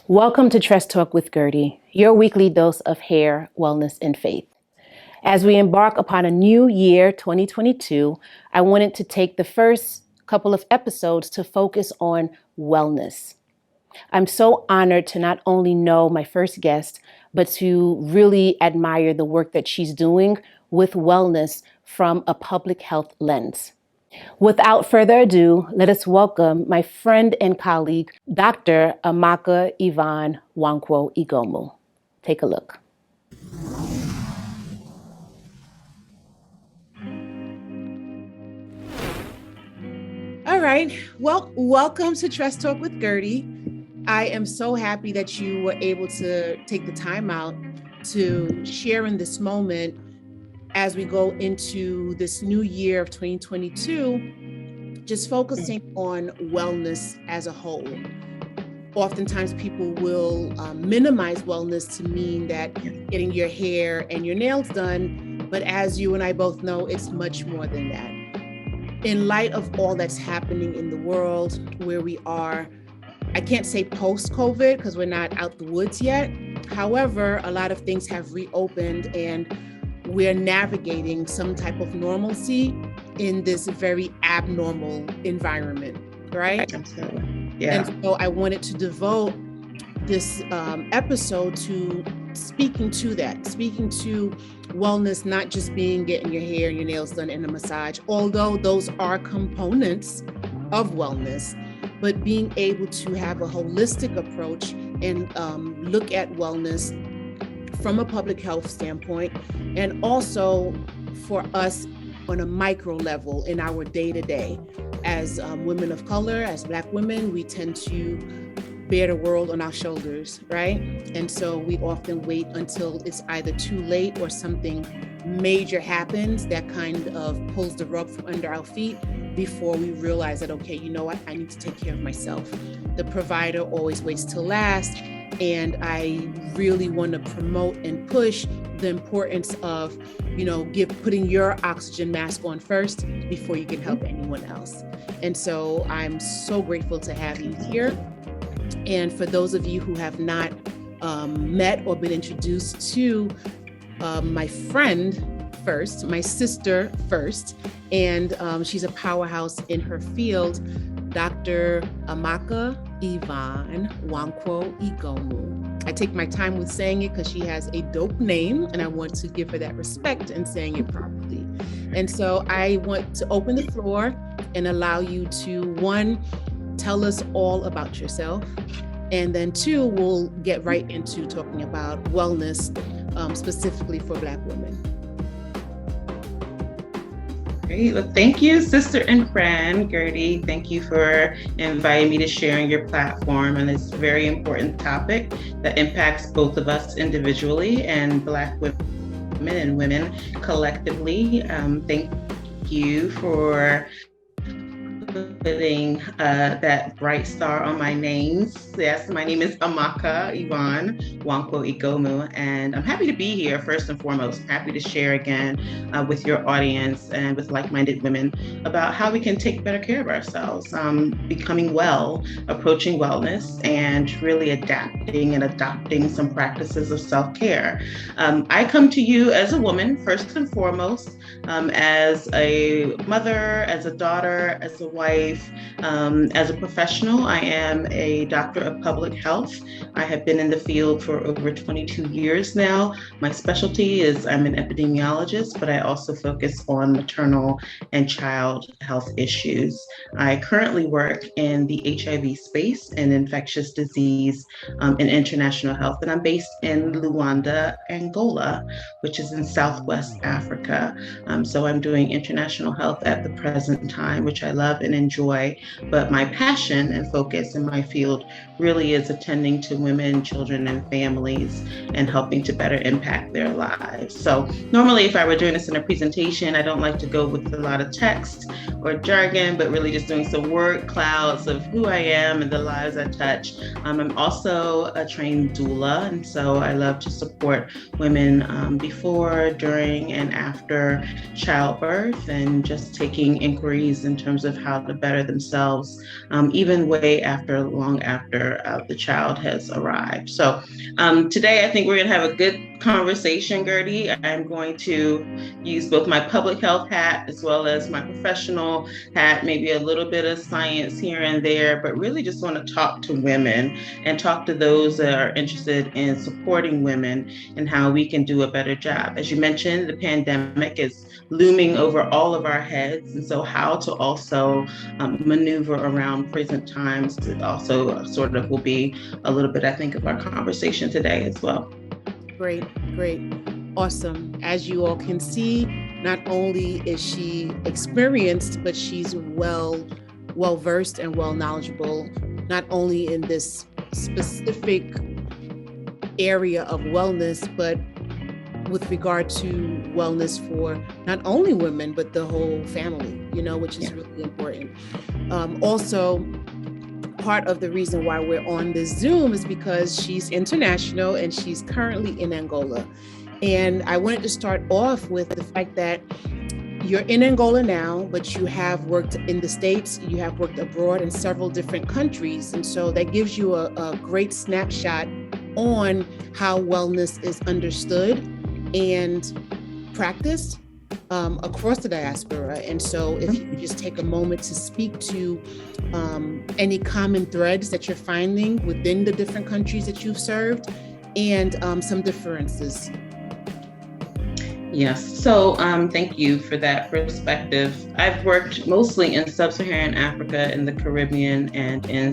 Welcome to Tress Talk with Gerdie, your weekly dose of hair, wellness, and faith. As we embark upon a new year, 2022, I wanted to take the first couple of episodes to focus on wellness. I'm so honored to not only know my first guest, but to really admire the work that she's doing with wellness from a public health lens. Without further ado, let us welcome my friend and colleague, Dr. Amaka Evonne Nwankwo-Igomu. Take a look. All right. Well, welcome to Tress Talk with Gerdie. I am so happy that you were able to take the time out to share in this moment as we go into this new year of 2022, just focusing on wellness as a whole. Oftentimes people will minimize wellness to mean that getting your hair and your nails done, but as you and I both know, it's much more than that. In light of all that's happening in the world, where we are, I can't say post-COVID because we're not out the woods yet. However, a lot of things have reopened and we're navigating some type of normalcy in this very abnormal environment, right? Absolutely. Yeah. And so I wanted to devote this episode to speaking to wellness, not just being getting your hair and your nails done and a massage, although those are components of wellness, but being able to have a holistic approach and look at wellness from a public health standpoint, and also for us on a micro level in our day-to-day. As women of color, as Black women, we tend to bear the world on our shoulders, right? And so we often wait until it's either too late or something major happens that kind of pulls the rug from under our feet before we realize that, okay, you know what, I need to take care of myself. The provider always waits till last. And I really want to promote and push the importance of, putting your oxygen mask on first before you can help anyone else. And so I'm so grateful to have you here. And for those of you who have not met or been introduced to my friend first, my sister first, and she's a powerhouse in her field, Dr. Amaka Evonne Nwankwo-Igomu. I take my time with saying it because she has a dope name and I want to give her that respect in saying it properly. And so I want to open the floor and allow you to, one, tell us all about yourself, and then two, we'll get right into talking about wellness specifically for Black women. Great. Well, thank you, sister and friend Gerdie. Thank you for inviting me to share in your platform on this very important topic that impacts both of us individually and Black women and women collectively. Thank you for putting that bright star on my name. Yes, my name is Amaka Evonne Nwankwo-Igomu, and I'm happy to be here first and foremost. I'm happy to share again with your audience and with like-minded women about how we can take better care of ourselves, becoming well, approaching wellness, and really adapting and adopting some practices of self-care. I come to you as a woman, first and foremost, as a mother, as a daughter, as a wife, as a professional. I am a doctor of public health. I have been in the field for over 22 years now. My specialty is I'm an epidemiologist, but I also focus on maternal and child health issues. I currently work in the HIV space and infectious disease and international health, and I'm based in Luanda, Angola, which is in Southwest Africa. So I'm doing international health at the present time, which I love and enjoy, but my passion and focus in my field really is attending to women, children, and families and helping to better impact their lives. So normally if I were doing this in a presentation, I don't like to go with a lot of text or jargon, but really just doing some word clouds of who I am and the lives I touch. I'm also a trained doula, and so I love to support women before, during, and after childbirth, and just taking inquiries in terms of how to better better themselves, even long after the child has arrived. So today, I think we're going to have a good conversation, Gerdie. I'm going to use both my public health hat as well as my professional hat, maybe a little bit of science here and there, but really just want to talk to women and talk to those that are interested in supporting women and how we can do a better job. As you mentioned, the pandemic is looming over all of our heads, and so how to also maneuver around present times also sort of will be a little bit, I think, of our conversation today as well. Great. Awesome. As you all can see, not only is she experienced, but she's well versed and well knowledgeable, not only in this specific area of wellness, but with regard to wellness for not only women, but the whole family, which is really important. Also, part of the reason why we're on this Zoom is because she's international and she's currently in Angola. And I wanted to start off with the fact that you're in Angola now, but you have worked in the States, you have worked abroad in several different countries. And so that gives you a great snapshot on how wellness is understood and practiced across the diaspora. And so if you could just take a moment to speak to any common threads that you're finding within the different countries that you've served and some differences. Yes, so thank you for that perspective. I've worked mostly in Sub-Saharan Africa, in the Caribbean, and in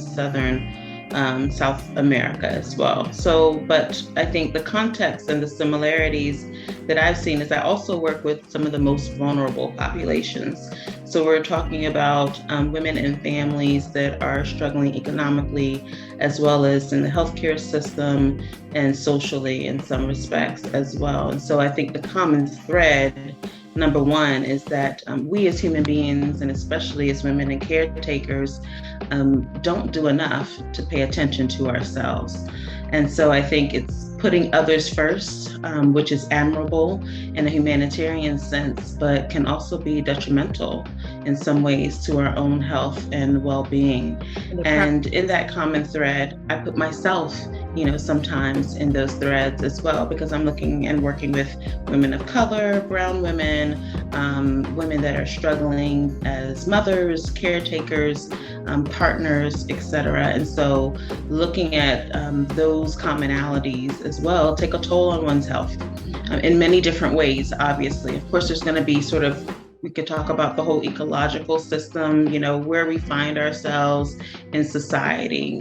South America as well. So, but I think the context and the similarities that I've seen is I also work with some of the most vulnerable populations. So we're talking about women and families that are struggling economically, as well as in the healthcare system and socially in some respects as well. And so I think the common thread, number one, is that we as human beings, and especially as women and caretakers, don't do enough to pay attention to ourselves. And so I think it's putting others first, which is admirable in a humanitarian sense, but can also be detrimental in some ways to our own health and well-being. And in that common thread, I put myself, sometimes in those threads as well, because I'm looking and working with women of color, brown women, women that are struggling as mothers, caretakers, partners, etc. And so looking at those commonalities as well take a toll on one's health in many different ways, obviously. Of course, there's going to be we could talk about the whole ecological system, where we find ourselves in society,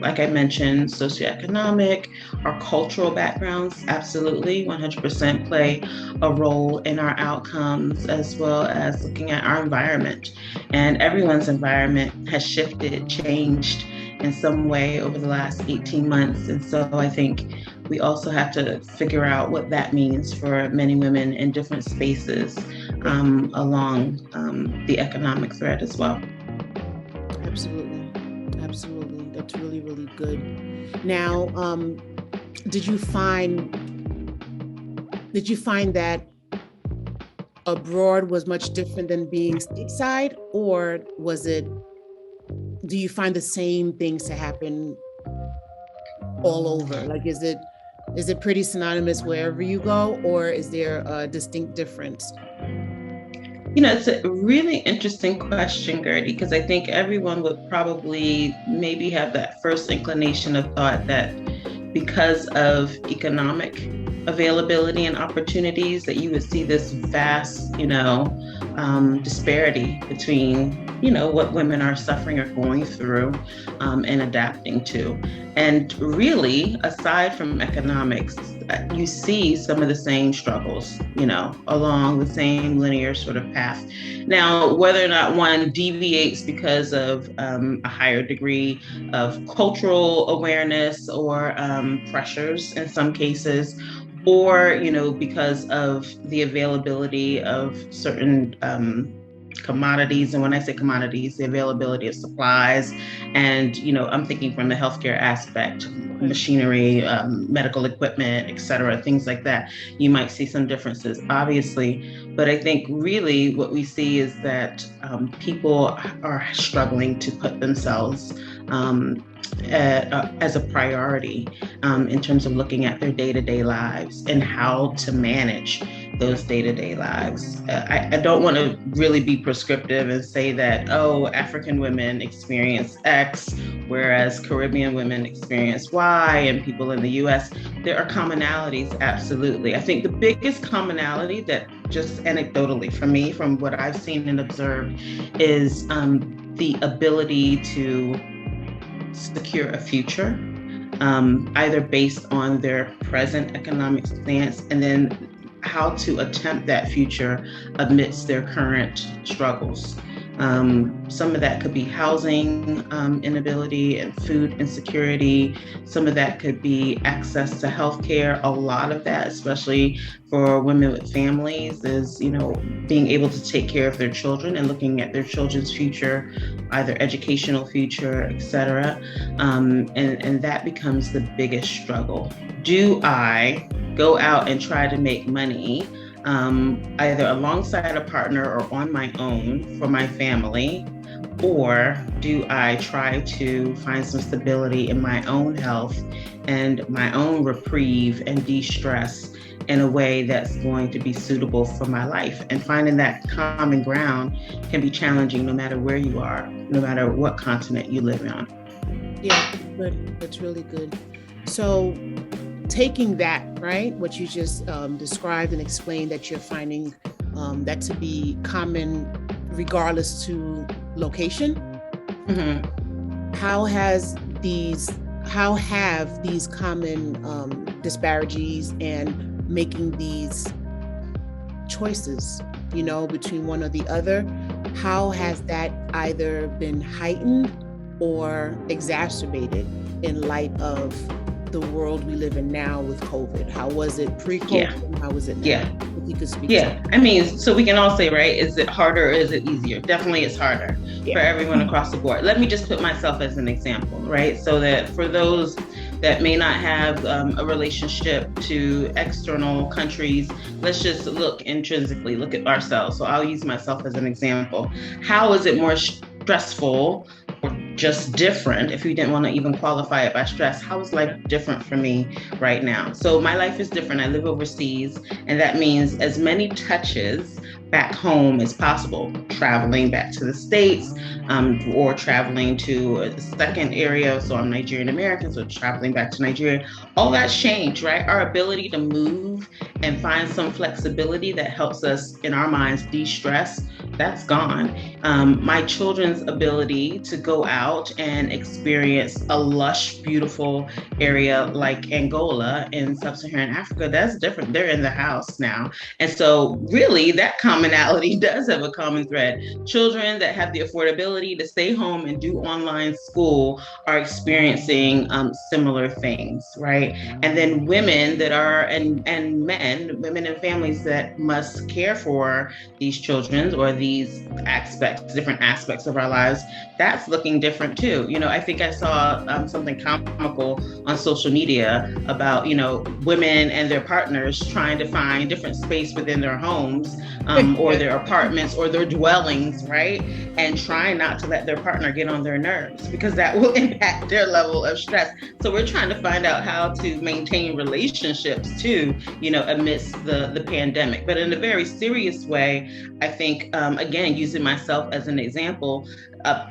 like I mentioned, socioeconomic, our cultural backgrounds, absolutely 100% play a role in our outcomes, as well as looking at our environment. And everyone's environment has shifted, changed in some way over the last 18 months. And so I think we also have to figure out what that means for many women in different spaces along the economic thread as well. Absolutely. That's really, really good. Now, did you find that abroad was much different than being stateside, or do you find the same things to happen all over? Like, is it pretty synonymous wherever you go, or is there a distinct difference? It's a really interesting question, Gerdie, because I think everyone would probably maybe have that first inclination of thought that because of economic availability and opportunities, that you would see this vast, disparity between, what women are suffering or going through and adapting to. And really, aside from economics, you see some of the same struggles, along the same linear sort of path. Now, whether or not one deviates because of a higher degree of cultural awareness or pressures in some cases, or, because of the availability of certain commodities. And when I say commodities, the availability of supplies. And, I'm thinking from the healthcare aspect, machinery, medical equipment, et cetera, things like that. You might see some differences, obviously. But I think really what we see is that people are struggling to put themselves as a priority in terms of looking at their day-to-day lives and how to manage those day-to-day lives. I don't want to really be prescriptive and say that, African women experience X, whereas Caribbean women experience Y, and people in the US, there are commonalities, absolutely. I think the biggest commonality that just anecdotally for me, from what I've seen and observed, is the ability to secure a future, either based on their present economic stance and then how to attempt that future amidst their current struggles. Some of that could be housing inability and food insecurity. Some of that could be access to healthcare. A lot of that, especially for women with families, is, being able to take care of their children and looking at their children's future, either educational future, et cetera. And that becomes the biggest struggle. Do I go out and try to make money either alongside a partner or on my own for my family? Or do I try to find some stability in my own health and my own reprieve and de-stress in a way that's going to be suitable for my life? And finding that common ground can be challenging no matter where you are, no matter what continent you live on. Yeah, good. That's really good. So taking that, right, what you just described and explained, that you're finding that to be common regardless to location. Mm-hmm. How have these common disparities and making these choices, between one or the other, how has that either been heightened or exacerbated in light of the world we live in now with COVID? How was it pre-COVID? Yeah. How was it now? Yeah. If you could speak to so we can all say, right, is it harder or is it easier? Definitely it's harder for everyone across the board. Let me just put myself as an example, right? So that for those that may not have a relationship to external countries, let's just look intrinsically, look at ourselves. So I'll use myself as an example. How is it more stressful or just different, if you didn't want to even qualify it by stress? How is life different for me right now? So my life is different. I live overseas, and that means as many touches back home as possible, traveling back to the States, or traveling to a second area. So I'm Nigerian American, so traveling back to Nigeria. All that's changed, right? Our ability to move and find some flexibility that helps us, in our minds, de-stress, that's gone. My children's ability to go out and experience a lush, beautiful area like Angola in Sub-Saharan Africa, that's different. They're in the house now. And so really that commonality does have a common thread. Children that have the affordability to stay home and do online school are experiencing similar things, right? And then women that are, and men, women and families that must care for these children or these aspects, different aspects of our lives, that's looking different too. I think I saw something comical on social media about, women and their partners trying to find different space within their homes or their apartments or their dwellings, right? And trying not to let their partner get on their nerves because that will impact their level of stress. So we're trying to find out how to maintain relationships too, amidst the pandemic. But in a very serious way, I think, again, using myself as an example,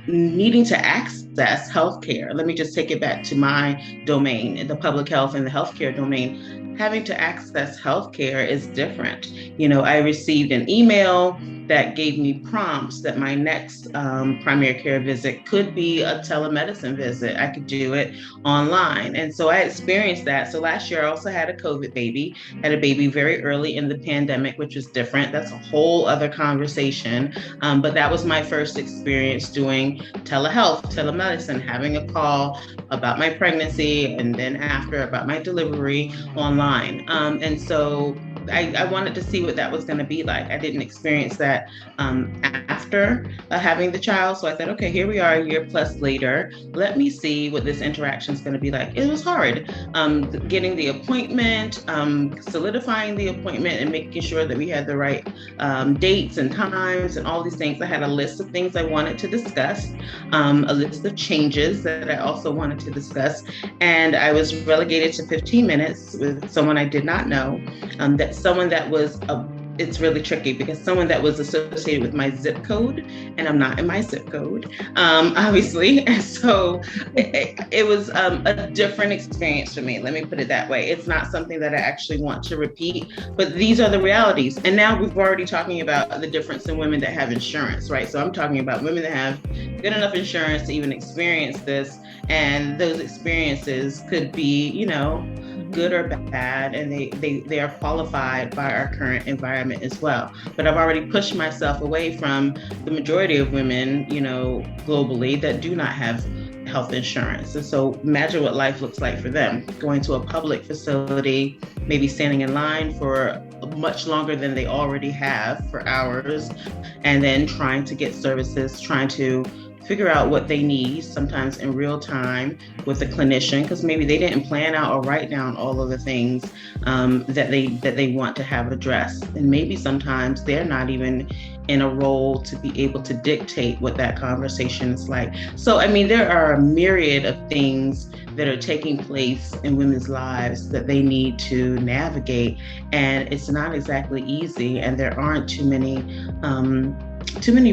needing to access healthcare. Let me just take it back to my domain, the public health and the healthcare domain. Having to access healthcare is different. I received an email that gave me prompts that my next primary care visit could be a telemedicine visit. I could do it online. And so I experienced that. So last year I also had a COVID baby, had a baby very early in the pandemic, which was different. That's a whole other conversation. But that was my first experience doing telehealth, telemedicine, having a call about my pregnancy and then after about my delivery online. And so I wanted to see what that was going to be like. I didn't experience that that after having the child. So I said, okay, here we are a year plus later. Let me see what this interaction is going to be like. It was hard getting the appointment, solidifying the appointment, and making sure that we had the right dates and times and all these things. I had a list of things I wanted to discuss, a list of changes that I also wanted to discuss. And I was relegated to 15 minutes with someone I did not know, someone that was it's really tricky because someone that was associated with my zip code, and I'm not in my zip code, obviously. And so it was a different experience for me. Let me put it that way. It's not something that I actually want to repeat, but these are the realities. And now we've already talking about the difference in women that have insurance, right? So I'm talking about women that have good enough insurance to even experience this. And those experiences could be, good or bad, and they are qualified by our current environment as well. But I've already pushed myself away from the majority of women, globally that do not have health insurance. And so imagine what life looks like for them, going to a public facility, maybe standing in line for much longer than they already have, for hours, and then trying to get services, trying to figure out what they need, sometimes in real time with a clinician, because maybe they didn't plan out or write down all of the things that they want to have addressed. And maybe sometimes they're not even in a role to be able to dictate what that conversation is like. So, there are a myriad of things that are taking place in women's lives that they need to navigate. And it's not exactly easy. And there aren't too many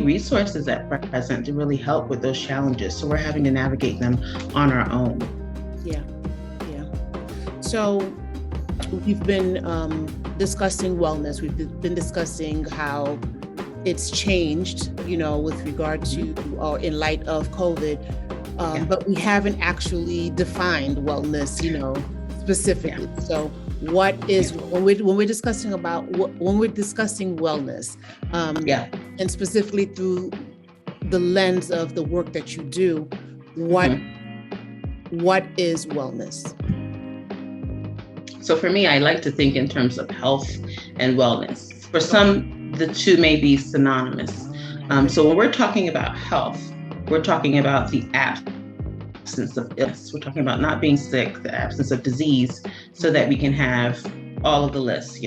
resources at present to really help with those challenges. So we're having to navigate them on our own. Yeah. So we've been discussing wellness. We've been discussing how it's changed, with regard to or in light of COVID. But we haven't actually defined wellness, specifically. Yeah. So what is when we're discussing wellness, and specifically through the lens of the work that you do, what is wellness? So for me, I like to think in terms of health and wellness. For some, the two may be synonymous. So when we're talking about health, we're talking about the absence of illness. We're talking about not being sick, the absence of disease, so that we can have all of the lists,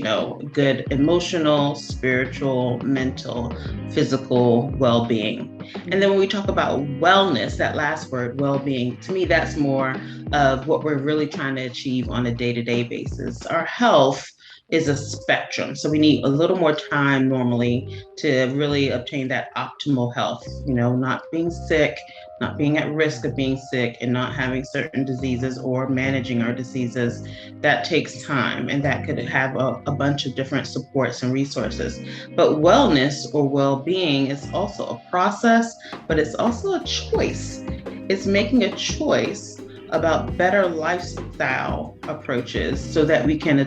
good emotional, spiritual, mental, physical well-being. And then when we talk about wellness, that last word, well-being, to me, that's more of what we're really trying to achieve on a day-to-day basis. Our health is a spectrum. So we need a little more time normally to really obtain that optimal health, not being sick, not being at risk of being sick, and not having certain diseases or managing our diseases. That takes time, and that could have a bunch of different supports and resources. But wellness or well-being is also a process, but it's also a choice. It's making a choice about better lifestyle approaches so that we can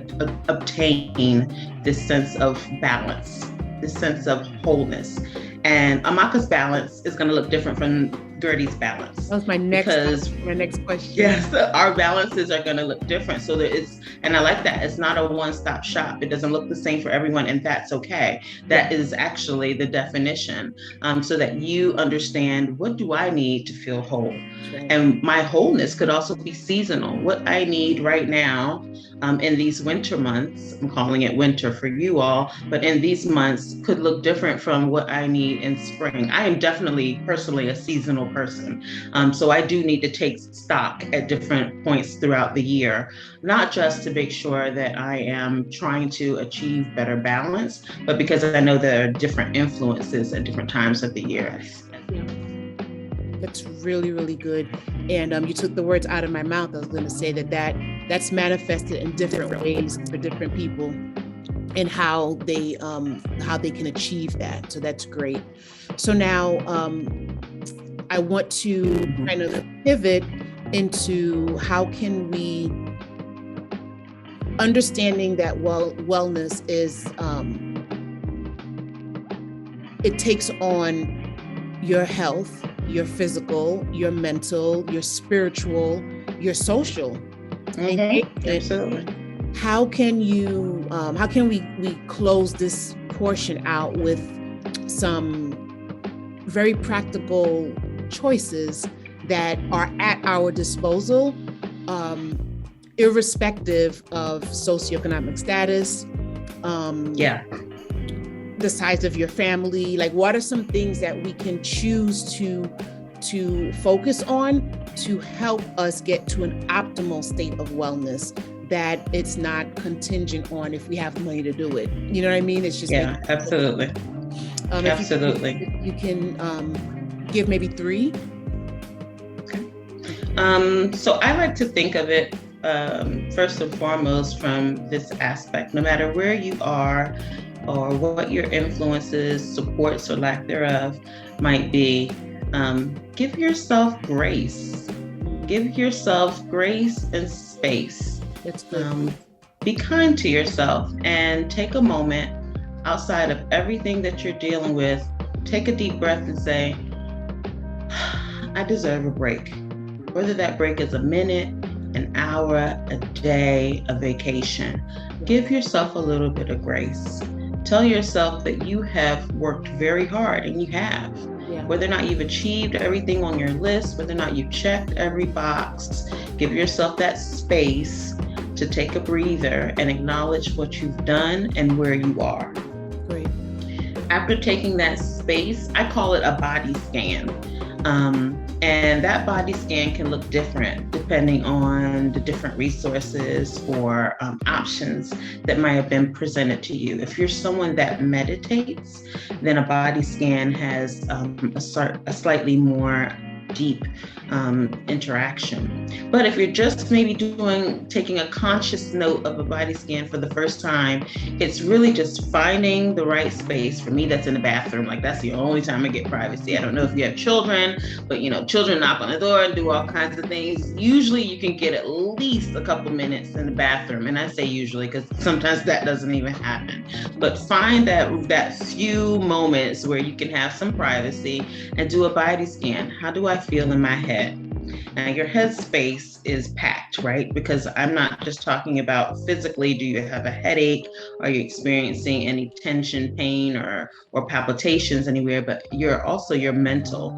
obtain this sense of balance, this sense of wholeness. And Amaka's balance is going to look different from Gerdie's balance. That was my next question. Yes, our balances are going to look different. So and I like that. It's not a one-stop shop. It doesn't look the same for everyone, and that's okay. That is actually the definition, so that you understand, what do I need to feel whole? Right. And my wholeness could also be seasonal. What I need right now in these winter months, I'm calling it winter for you all, but in these months could look different from what I need in spring. I am definitely personally a seasonal person. So I do need to take stock at different points throughout the year, not just to make sure that I am trying to achieve better balance, but because I know there are different influences at different times of the year. That's really, really good. And you took the words out of my mouth. I was going to say that's manifested in different ways for different people, and how they can achieve that. So that's great. So now I want to kind of pivot into how can we, understanding that wellness is, it takes on your health, your physical, your mental, your spiritual, your social. Absolutely. How can we close this portion out with some very practical choices that are at our disposal, irrespective of socioeconomic status, the size of your family. Like, what are some things that we can choose to focus on to help us get to an optimal state of wellness, that it's not contingent on if we have the money to do it. You know what I mean? It's just absolutely. Absolutely. If you can give maybe 3. Okay. So I like to think of it first and foremost from this aspect. No matter where you are or what your influences, supports, or lack thereof might be, give yourself grace. Give yourself grace and space. That's good. Be kind to yourself and take a moment outside of everything that you're dealing with. Take a deep breath and say, I deserve a break. Whether that break is a minute, an hour, a day, a vacation. Give yourself a little bit of grace. Tell yourself that you have worked very hard, and you have. Yeah. Whether or not you've achieved everything on your list, whether or not you've checked every box, give yourself that space to take a breather and acknowledge what you've done and where you are. Great. After taking that space, I call it a body scan. And that body scan can look different depending on the different resources or options that might have been presented to you. If you're someone that meditates, then a body scan has a slightly more deep interaction. But if you're just maybe taking a conscious note of a body scan for the first time, it's really just finding the right space. For me, that's in the bathroom. Like, that's the only time I get privacy. I don't know if you have children, but children knock on the door and do all kinds of things. Usually you can get at least a couple minutes in the bathroom. And I say usually because sometimes that doesn't even happen. But find that few moments where you can have some privacy and do a body scan. How do I feel in my head? Now, your head space is packed, right? Because I'm not just talking about physically, do you have a headache? Are you experiencing any tension, pain, or palpitations anywhere? But you're also your mental,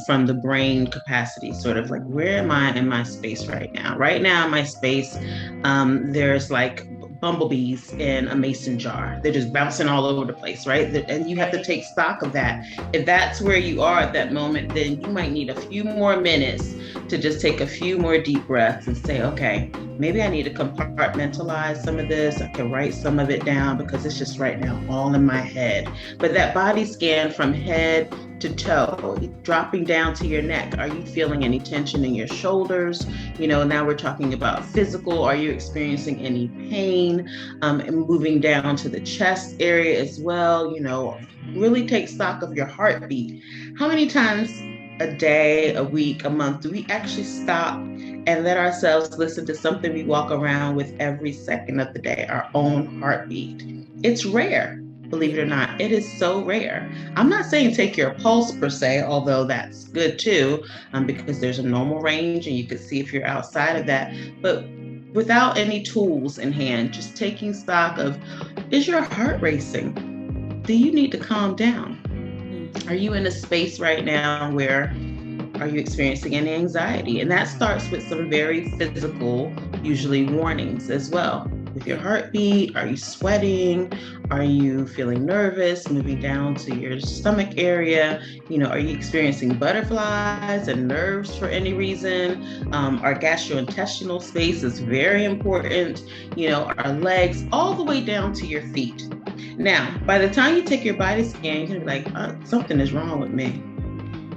from the brain capacity, sort of like, where am I in my space right now? Right now in my space, there's like bumblebees in a mason jar. They're just bouncing all over the place, right? And you have to take stock of that. If that's where you are at that moment, then you might need a few more minutes to just take a few more deep breaths and say, okay, maybe I need to compartmentalize some of this. I can write some of it down because it's just right now all in my head. But that body scan from head to toe, dropping down to your neck. Are you feeling any tension in your shoulders? Now we're talking about physical. Are you experiencing any pain? And moving down to the chest area as well. Really take stock of your heartbeat. How many times a day, a week, a month do we actually stop and let ourselves listen to something we walk around with every second of the day, our own heartbeat? It's rare. Believe it or not, it is so rare. I'm not saying take your pulse per se, although that's good too, because there's a normal range and you can see if you're outside of that. But without any tools in hand, just taking stock of, is your heart racing? Do you need to calm down? Are you in a space right now where are you experiencing any anxiety? And that starts with some very physical, usually warnings as well. With your heartbeat, are you sweating? Are you feeling nervous? Moving down to your stomach area, are you experiencing butterflies and nerves for any reason? Our gastrointestinal space is very important. Our legs, all the way down to your feet. Now, by the time you take your body scan, you're gonna be like, something is wrong with me,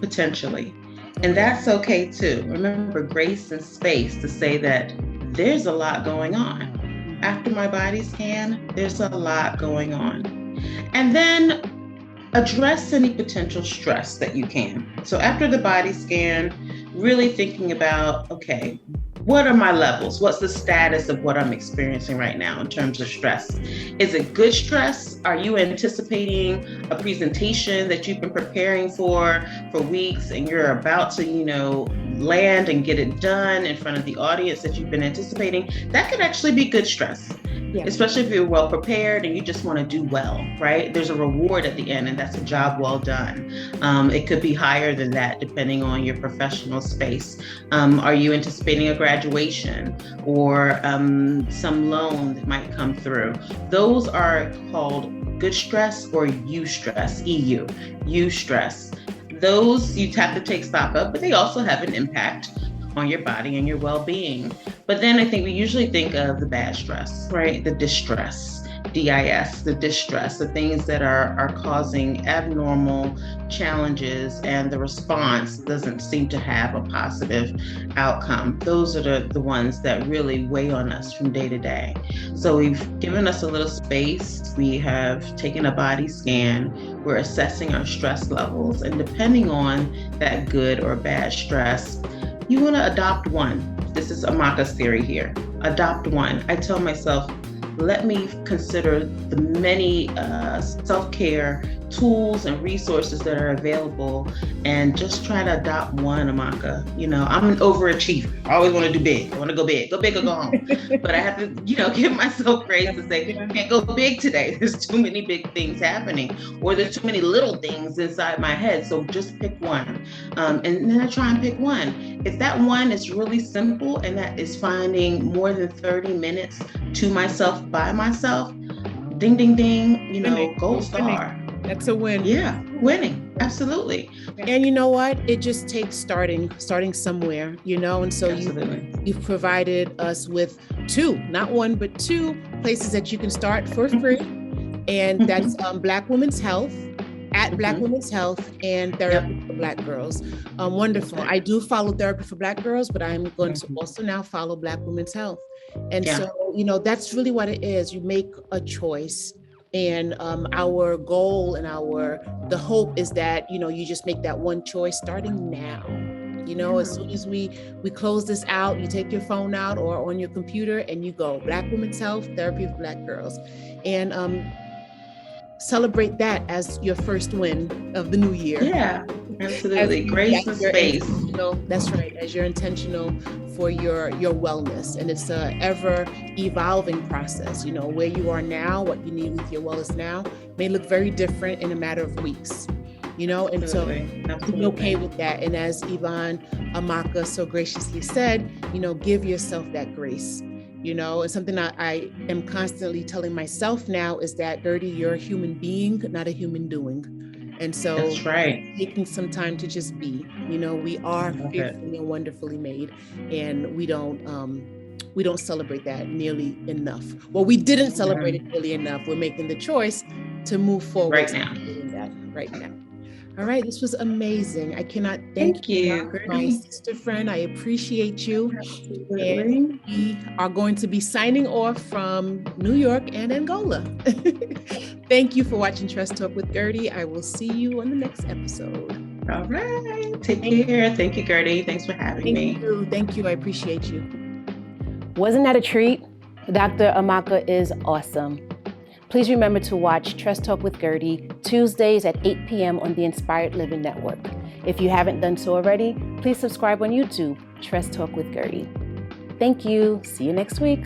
potentially. And that's okay too. Remember, grace and space to say that there's a lot going on. After my body scan, there's a lot going on. And then address any potential stress that you can. So after the body scan, really thinking about, okay, what are my levels? What's the status of what I'm experiencing right now in terms of stress? Is it good stress? Are you anticipating a presentation that you've been preparing for weeks and you're about to, land and get it done in front of the audience that you've been anticipating? That could actually be good stress. especially if you're well prepared and you just want to do well, right? There's a reward at the end, and that's a job well done. It could be higher than that depending on your professional space. Are you anticipating a graduation or some loan that might come through? Those are called good stress or eustress, EU, eustress. Those you have to take stock of, but they also have an impact on your body and your well-being. But then I think we usually think of the bad stress, right? The distress, DIS, the distress, the things that are causing abnormal challenges and the response doesn't seem to have a positive outcome. Those are the ones that really weigh on us from day to day. So we've given us a little space. We have taken a body scan. We're assessing our stress levels. And depending on that good or bad stress, you want to adopt one. This is Amaka's theory here. Adopt one. I tell myself, let me consider the many self-care tools and resources that are available and just try to adopt one, Amaka. You know, I'm an overachiever. I always want to do big. I want to go big or go home. But I have to, give myself grace to say, I can't go big today. There's too many big things happening, or there's too many little things inside my head. So just pick one. And then I try and pick one. If that one is really simple and that is finding more than 30 minutes to myself, by myself, ding, ding, ding, gold star. That's a win. Yeah, winning. Absolutely. And you know what? It just takes starting somewhere, and so you've provided us with two, not one, but two places that you can start for free. And that's Black Women's Health, at Black Women's Health, and Therapy for Black Girls. Wonderful. I do follow Therapy for Black Girls, but I'm going to also now follow Black Women's Health. And so, that's really what it is. You make a choice. And our goal and the hope is that, you just make that one choice starting now. As soon as we close this out, you take your phone out or on your computer and you go Black Women's Health, Therapy for Black Girls. And celebrate that as your first win of the new year. Yeah, absolutely. Grace and space. That's right. As you're intentional for your wellness. And it's a ever evolving process. Where you are now, what you need with your wellness now may look very different in a matter of weeks. And absolutely. So be okay with that. And as Amaka so graciously said, give yourself that grace. And something I am constantly telling myself now is that, Gerdie, you're a human being, not a human doing. And so that's right. Taking some time to just be, we are fearfully and wonderfully made, and we don't celebrate that nearly enough. Well, we didn't celebrate it nearly enough. We're making the choice to move forward right now. Doing that right now. All right, this was amazing. I cannot thank you, my sister friend. I appreciate you. Absolutely. And we are going to be signing off from New York and Angola. Thank you for watching Tress Talk with Gerdie. I will see you on the next episode. All right. Take care. Thank you, Gerdie. Thanks for having me. Thank you. I appreciate you. Wasn't that a treat? Dr. Amaka is awesome. Please remember to watch Tress Talk with Gerdie Tuesdays at 8 p.m. on the Inspired Living Network. If you haven't done so already, please subscribe on YouTube, Tress Talk with Gerdie. Thank you. See you next week.